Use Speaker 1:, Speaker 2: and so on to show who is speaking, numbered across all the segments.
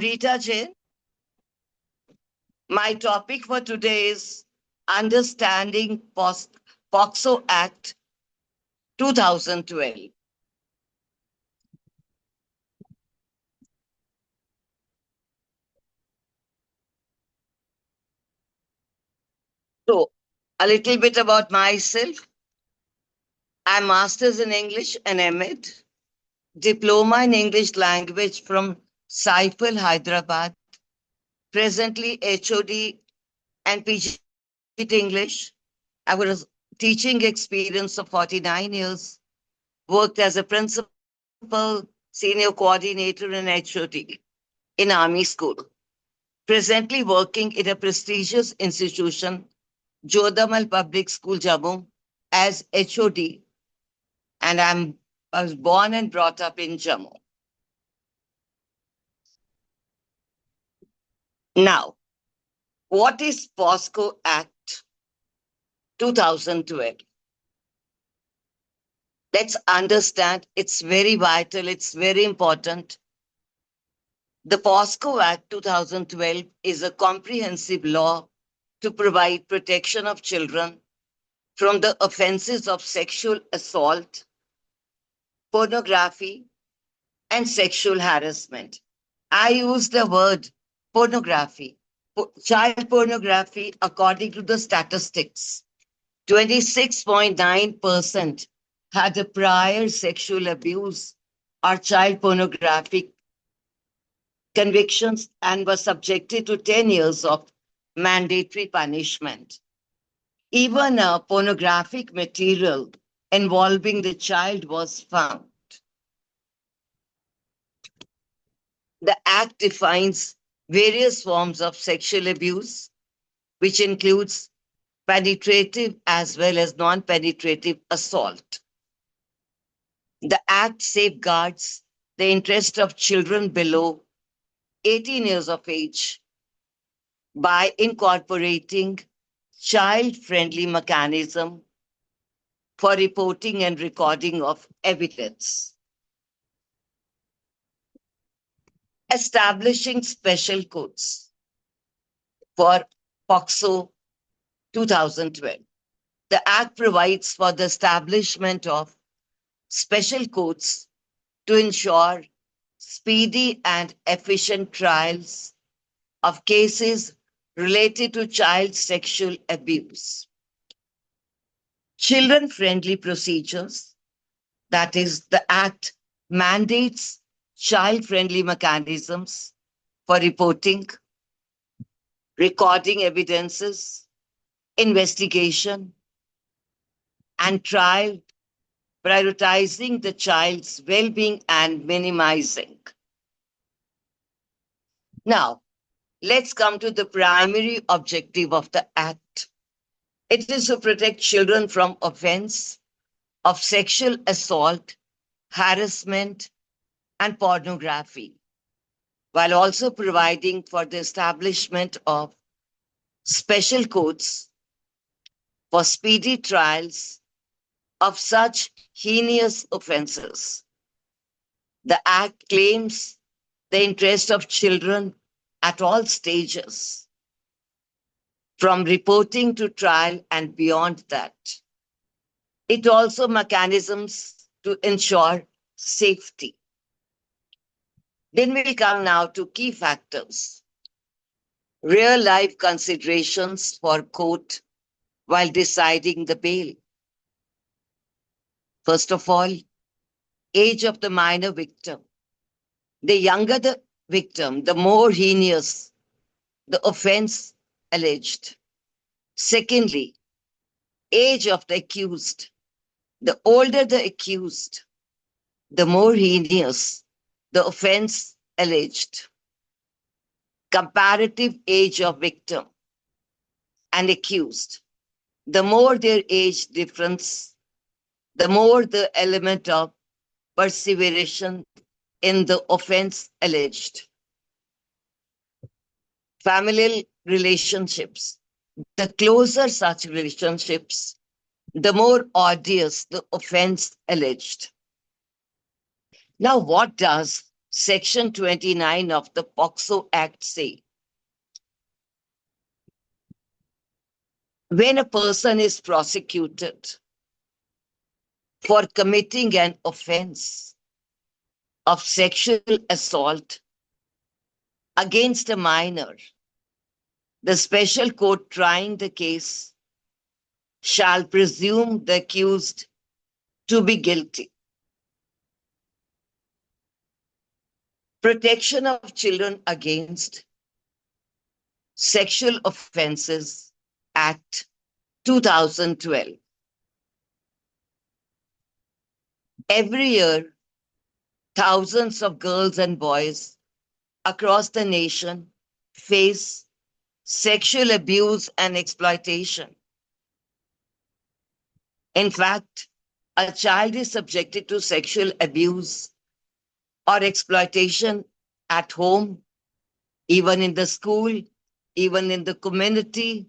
Speaker 1: I'm Rita Jain. My topic for today is Understanding POCSO Act 2012. So, a little bit about myself. I'm Masters in English and MAd, Diploma in English Language from Saifal, Hyderabad, presently HOD and PG English. I was teaching experience of 49 years, worked as a principal, senior coordinator and HOD in Army School. Presently working in a prestigious institution, Jodamal Public School, Jammu, as HOD, and I was born and brought up in Jammu. Now, what is POSCO Act 2012? Let's understand, it's very vital, it's very important. The POSCO Act 2012 is a comprehensive law to provide protection of children from the offenses of sexual assault, pornography, and sexual harassment. I use the word pornography. Child pornography, according to the statistics, 26.9% had a prior sexual abuse or child pornographic convictions and were subjected to 10 years of mandatory punishment. Even a pornographic material involving the child was found. The Act defines various forms of sexual abuse, which includes penetrative as well as non-penetrative assault. The Act safeguards the interest of children below 18 years of age by incorporating child-friendly mechanism for reporting and recording of evidence. Establishing special codes for POCSO 2012. The Act provides for the establishment of special courts to ensure speedy and efficient trials of cases related to child sexual abuse. Children-friendly procedures, that is, the Act mandates child-friendly mechanisms for reporting, recording evidences, investigation, and trial, prioritizing the child's well-being and minimizing. Now, let's come to the primary objective of the Act. It is to protect children from offense of sexual assault, harassment, and pornography, while also providing for the establishment of special courts for speedy trials of such heinous offenses. The Act claims the interest of children at all stages, from reporting to trial and beyond that. It also mechanisms to ensure safety. Then we'll come now to key factors. Real life considerations for court while deciding the bail. First of all, age of the minor victim. The younger the victim, the more heinous the offense alleged. Secondly, age of the accused. The older the accused, the more heinous the offense alleged. Comparative age of victim and accused. The more their age difference, the more the element of perseveration in the offense alleged. Familial relationships. The closer such relationships, the more odious the offense alleged. Now, what does Section 29 of the POCSO Act say, when a person is prosecuted for committing an offense of sexual assault against a minor, the special court trying the case shall presume the accused to be guilty. Protection of Children Against Sexual Offenses Act 2012. Every year, thousands of girls and boys across the nation face sexual abuse and exploitation. In fact, a child is subjected to sexual abuse or exploitation at home, even in the school, even in the community.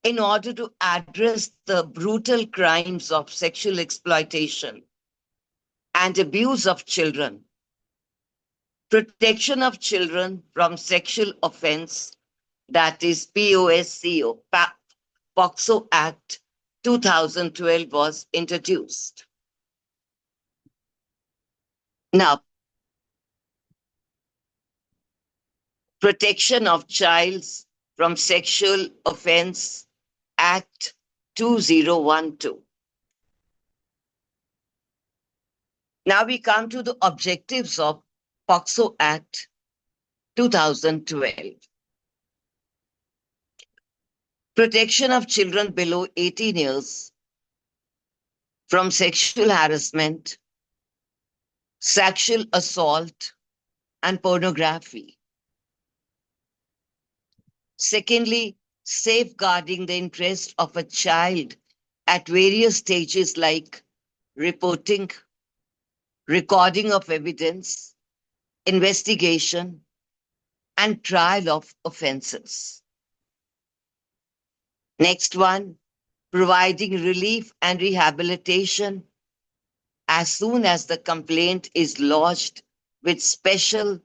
Speaker 1: In order to address the brutal crimes of sexual exploitation and abuse of children, Protection of Children from Sexual Offense, that is POSCO, POCSO Act 2012 was introduced. Now, Protection of Childs from Sexual Offense Act 2012. Now we come to the objectives of POCSO Act 2012. Protection of children below 18 years from sexual harassment, sexual assault, and pornography. Secondly, safeguarding the interest of a child at various stages like reporting, recording of evidence, investigation, and trial of offenses. Next one, providing relief and rehabilitation as soon as the complaint is lodged with Special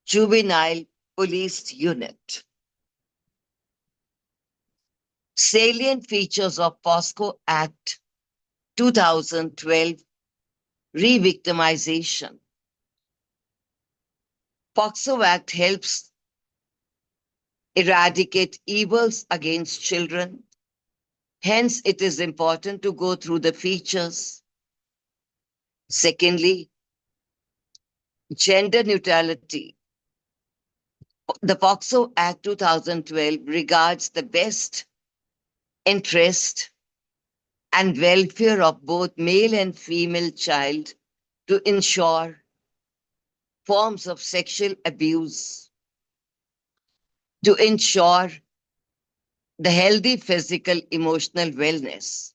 Speaker 1: Juvenile Police Unit. Salient features of POSCO Act 2012, re-victimization. POCSO Act helps eradicate evils against children. Hence, it is important to go through the features. Secondly, gender neutrality. The POCSO Act 2012 regards the best interest and welfare of both male and female child to ensure forms of sexual abuse, to ensure the healthy physical, emotional wellness.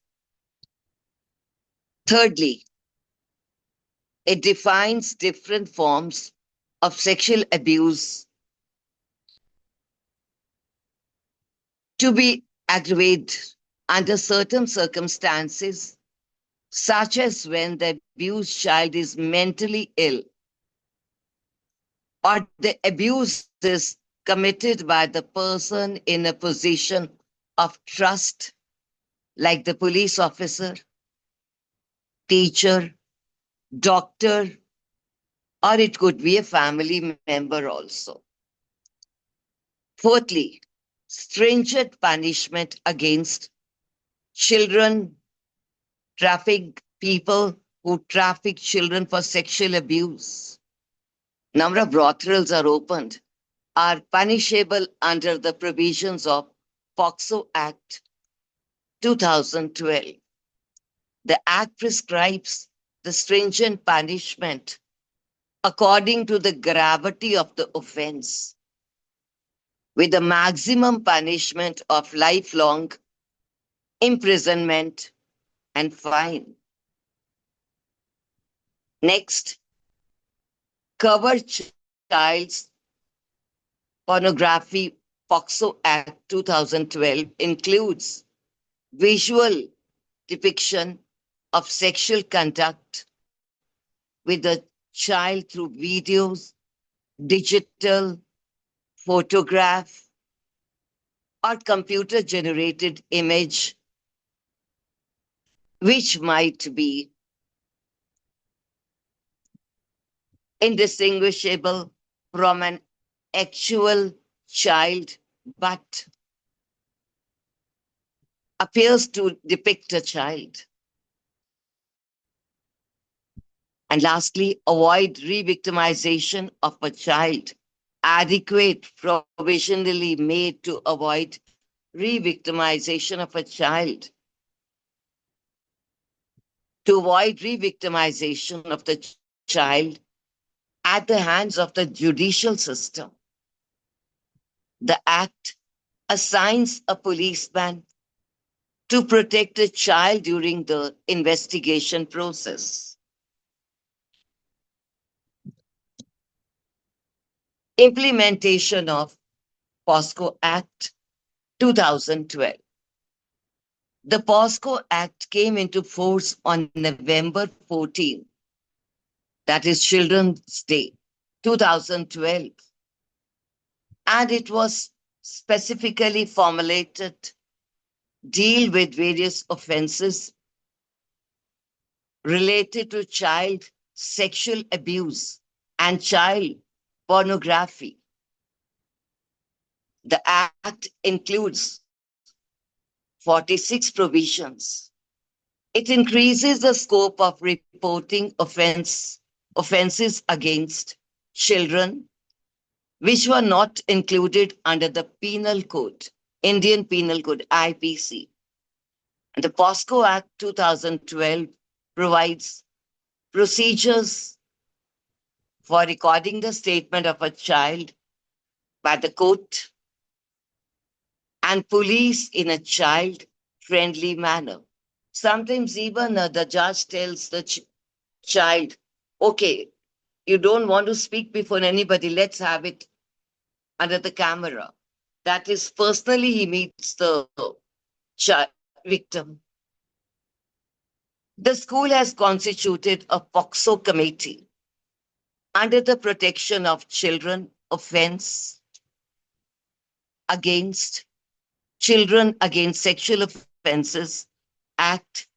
Speaker 1: Thirdly, it defines different forms of sexual abuse to be aggravated under certain circumstances, such as when the abused child is mentally ill or the abuse is committed by the person in a position of trust, like the police officer, teacher, doctor, or it could be a family member also. Fourthly, stringent punishment against children, people who traffic children for sexual abuse. Number of brothels are opened, are punishable under the provisions of POCSO Act 2012. The Act prescribes the stringent punishment according to the gravity of the offense, with the maximum punishment of lifelong imprisonment and fine. Next, cover child's pornography. POCSO Act 2012 includes visual depiction of sexual conduct with the child through videos, digital, photograph, or computer generated image, which might be indistinguishable from an actual child, but appears to depict a child. And lastly, avoid re victimization of a child. Adequate provisionally made to avoid re victimization of a child. To avoid re victimization of the child at the hands of the judicial system. The Act assigns a policeman to protect a child during the investigation process. Implementation of POSCO Act 2012. The POSCO Act came into force on November 14, that is Children's Day, 2012, and it was specifically formulated deal with various offenses related to child sexual abuse and child pornography. The Act includes 46 provisions. It increases the scope of reporting offenses against children which were not included under the Penal Code, Indian Penal Code, IPC. And the POSCO Act 2012 provides procedures for recording the statement of a child by the court and police in a child-friendly manner. Sometimes even the judge tells the child, okay, you don't want to speak before anybody, let's have it under the camera. That is, personally, he meets the victim. The school has constituted a POCSO committee under the Protection of Children Offense Against Children Against Sexual Offences Act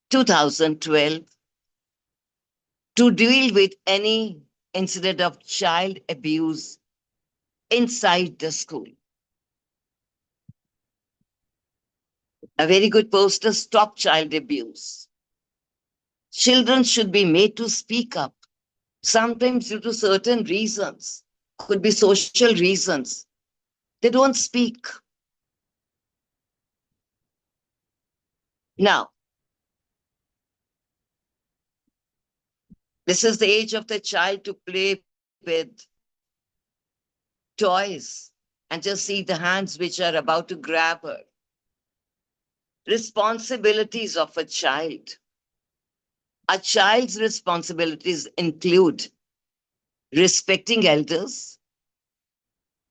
Speaker 1: 2012 to deal with any incident of child abuse inside the school. A very good poster, Stop Child Abuse. Children should be made to speak up, sometimes due to certain reasons, could be social reasons. They don't speak. Now, this is the age of the child to play with toys and just see the hands which are about to grab her. Responsibilities of a child. A child's responsibilities include respecting elders,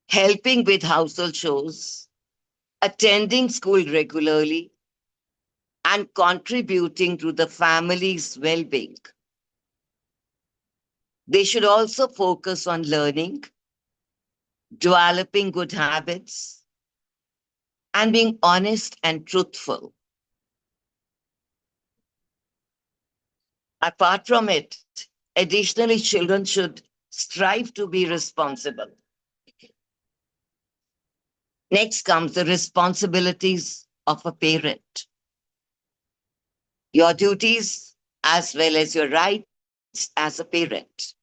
Speaker 1: helping with household chores, attending school regularly, and contributing to the family's well-being. They should also focus on learning, developing good habits, and being honest and truthful. Apart from it, additionally, children should strive to be responsible. Next comes the responsibilities of a parent. Your duties as well as your rights as a parent.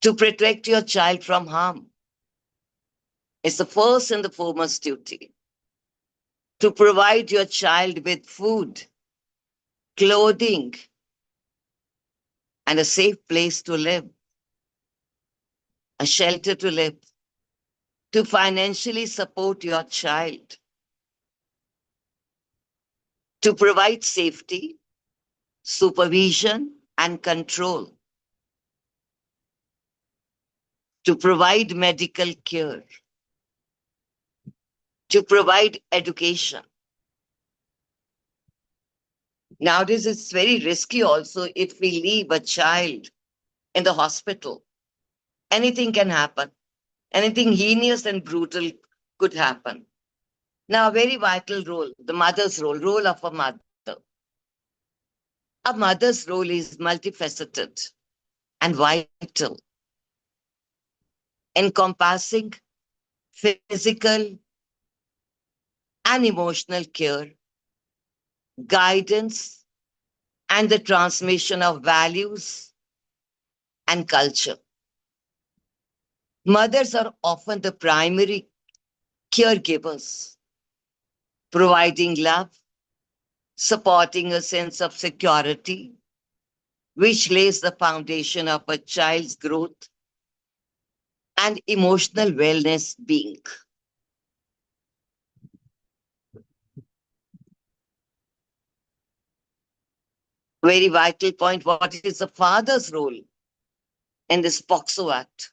Speaker 1: To protect your child from harm is the first and the foremost duty. To provide your child with food, clothing, and a safe place to live, a shelter to live, to financially support your child, to provide safety, supervision, and control, to provide medical care, to provide education, Nowadays, it's very risky also if we leave a child in the hospital. Anything can happen. Anything heinous and brutal could happen. Now, a very vital role, the mother's role of a mother. A mother's role is multifaceted and vital, encompassing physical and emotional care, guidance, and the transmission of values and culture. Mothers are often the primary caregivers, providing love, supporting a sense of security, which lays the foundation of a child's growth and emotional wellness being. Very vital point. What is the father's role in this POCSO Act?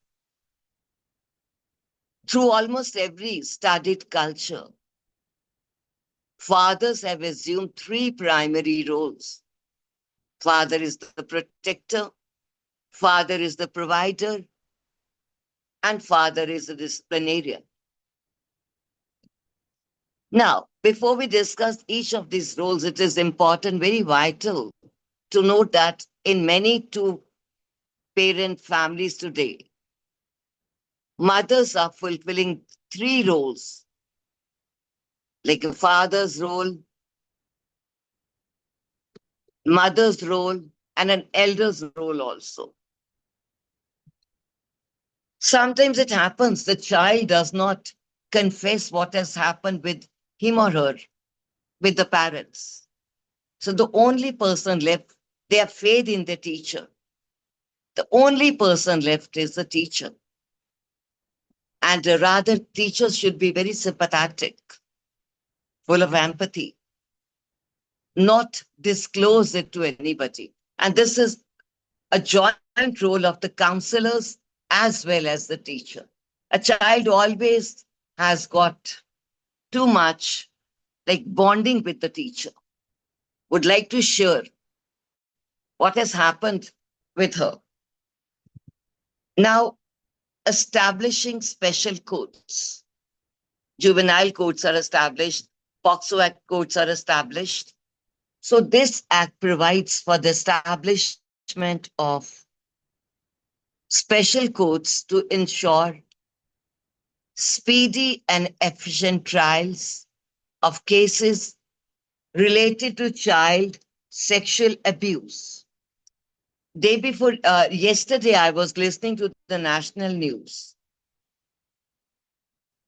Speaker 1: Through almost every studied culture, fathers have assumed three primary roles. Father is the protector, father is the provider, and father is the disciplinarian. Now, before we discuss each of these roles, it is important, very vital, to note that in many two parent families today, mothers are fulfilling three roles, like a father's role, mother's role, and an elder's role also. Sometimes it happens the child does not confess what has happened with him or her, with the parents. So the only person left, they have faith in the teacher. The only person left is the teacher. And rather, teachers should be very sympathetic, full of empathy, not disclose it to anybody. And this is a joint role of the counselors as well as the teacher. A child always has got too much like bonding with the teacher, would like to share what has happened with her. Now, establishing special codes. Juvenile codes are established, POCSO Act codes are established. So this act provides for the establishment of special codes to ensure speedy and efficient trials of cases related to child sexual abuse. Yesterday, I was listening to the national news.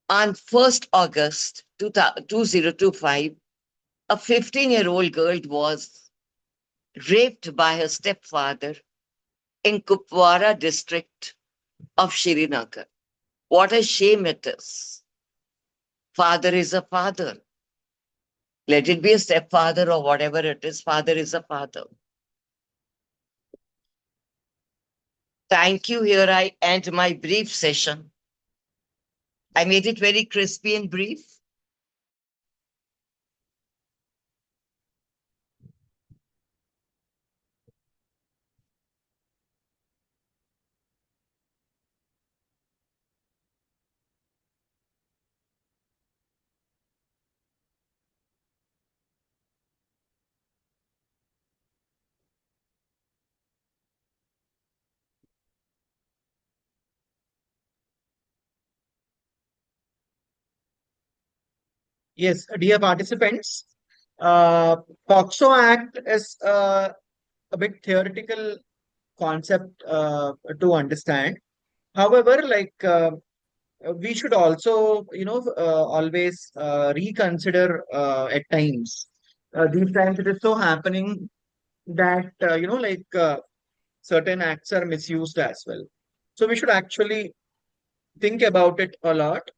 Speaker 1: On 1st August 2025, a 15-year-old girl was raped by her stepfather in Kupwara district of Srinagar. What a shame it is. Father is a father. Let it be a stepfather or whatever it is, father is a father. Thank you. Here I end my brief session. I made it very crispy and brief.
Speaker 2: Yes, dear participants, uh, POCSO Act is a bit theoretical concept to understand. However, we should also, always reconsider at times. These times it is so happening that, certain acts are misused as well. So we should actually think about it a lot.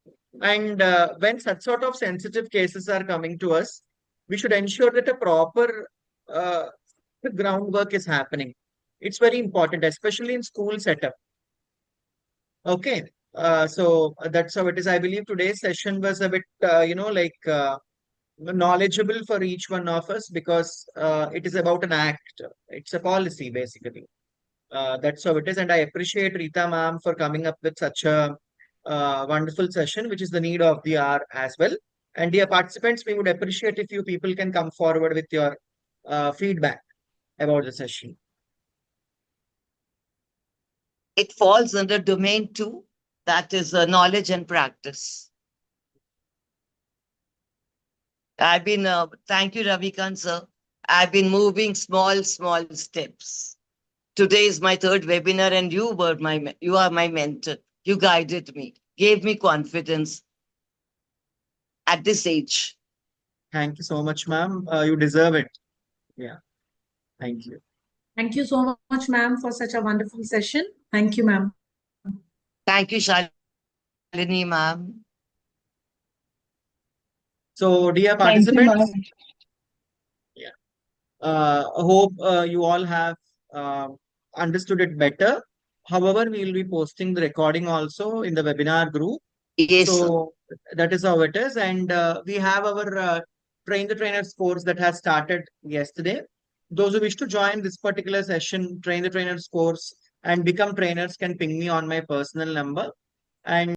Speaker 2: And when such sort of sensitive cases are coming to us, we should ensure that a proper uh, groundwork is happening. It's very important, especially in school setup. Okay. So that's how it is. I believe today's session was a bit, knowledgeable for each one of us because it is about an act. It's a policy, basically. That's how it is. And I appreciate Rita ma'am for coming up with such a wonderful session, which is the need of the hour as well. And dear participants, we would appreciate if you people can come forward with your feedback about the session.
Speaker 1: It falls under domain two, that is knowledge and practice. Thank you, Ravikant sir. I've been moving small steps. Today is my third webinar, and you are my mentor. You guided me, gave me confidence at this age.
Speaker 2: Thank you so much, ma'am. You deserve it. Yeah. Thank you.
Speaker 3: Thank you so much, ma'am, for such a wonderful session. Thank you, ma'am.
Speaker 1: Thank you, Shalini ma'am.
Speaker 2: So, dear
Speaker 4: Thank you, ma'am.
Speaker 2: participants, yeah, I hope you all have understood it better. However, we will be posting the recording also in the webinar group.
Speaker 1: Yes, sir.
Speaker 2: So that is how it is. And we have our Train the Trainers course that has started yesterday. Those who wish to join this particular session, Train the Trainers course, and become trainers can ping me on my personal number. And